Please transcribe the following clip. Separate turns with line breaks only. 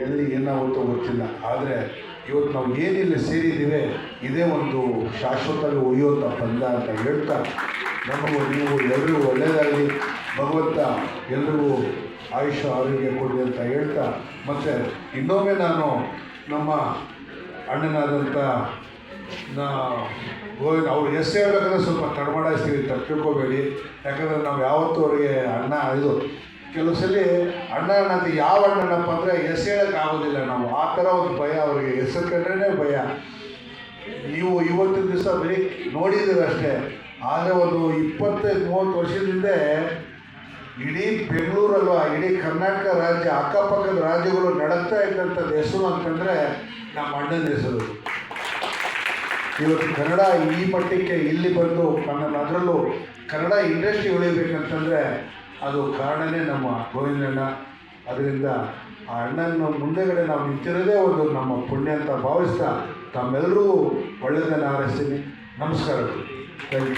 ಎಲ್ಲಿ ಏನಾಗುತ್ತೋ ಗೊತ್ತಿಲ್ಲ. ಆದರೆ ಇವತ್ತು ನಾವು ಏನಿಲ್ಲ ಸೇರಿದ್ದೀವಿ ಇದೇ ಒಂದು ಶಾಶ್ವತವಾಗಿ ಉಳಿಯುವಂಥ ಬಂಧ ಅಂತ ಹೇಳ್ತಾ, ನಮಗೂ ನೀವು ಎಲ್ಲರಿಗೂ ಒಳ್ಳೆಯದಾಗಲಿ, ಭಗವಂತ ಎಲ್ರಿಗೂ ಆಯುಷ್ಯ ಆರೋಗ್ಯ ಕೊಡಲಿ ಅಂತ ಹೇಳ್ತಾ, ಮತ್ತು ಇನ್ನೊಮ್ಮೆ ನಾನು ನಮ್ಮ ಅಣ್ಣನಾದಂಥ ಗೋವಿಂದ ಅವ್ರು ಹೆಸರು ಹೇಳ್ಬೇಕಂದ್ರೆ ಸ್ವಲ್ಪ ತಡಮಾಡಿಸ್ತೀವಿ, ತಿಳ್ಕೊಬೇಡಿ. ಯಾಕಂದರೆ ನಾವು ಯಾವತ್ತೂ ಅವ್ರಿಗೆ ಅಣ್ಣ ಇದು ಕೆಲವು ಸಲ ಅಣ್ಣ ಅಂತ ಯಾವ ಅಣ್ಣನಪ್ಪ ಅಂದರೆ ಹೆಸರು ಹೇಳೋಕ್ಕೆ ಆಗೋದಿಲ್ಲ ನಾವು, ಆ ಥರ ಒಂದು ಭಯ ಅವರಿಗೆ, ಹೆಸರು ಕಂಡ್ರೇ ಭಯ. ನೀವು ಇವತ್ತಿನ ದಿವಸ ಬರೀ ನೋಡಿದ್ದೀರ ಅಷ್ಟೇ, ಆದರೆ ಒಂದು 25-30 ವರ್ಷದಿಂದ ಇಡೀ ಬೆಂಗಳೂರಲ್ವ, ಇಡೀ ಕರ್ನಾಟಕ ರಾಜ್ಯ, ಅಕ್ಕಪಕ್ಕದ ರಾಜ್ಯಗಳು ನಡಕ್ತಾ ಇದ್ದಂಥದ್ದು ಹೆಸರು ಅಂತಂದರೆ ನಮ್ಮ ಅಣ್ಣನ ಹೆಸರು. ಇವತ್ತು ಕನ್ನಡ ಈ ಮಟ್ಟಕ್ಕೆ ಇಲ್ಲಿ ಬಂದು ಅದರಲ್ಲೂ ಕನ್ನಡ ಇಂಡಸ್ಟ್ರಿ ಉಳಿಬೇಕಂತಂದರೆ ಅದು ಕಾರಣನೇ ನಮ್ಮ ಗೋವಿಂದಣ್ಣ. ಅದರಿಂದ ಆ ಅಣ್ಣನ ಮುಂದೆಗಡೆ ನಾವು ನಿಂತಿರೋದೇ ಒಂದು ನಮ್ಮ ಪುಣ್ಯ ಅಂತ ಭಾವಿಸ್ತಾ ತಮ್ಮೆಲ್ಲರೂ ಒಳ್ಳೆಯದನ್ನು ಹಾರೈಸ್ತೀನಿ. ನಮಸ್ಕಾರಗಳು. Thank you.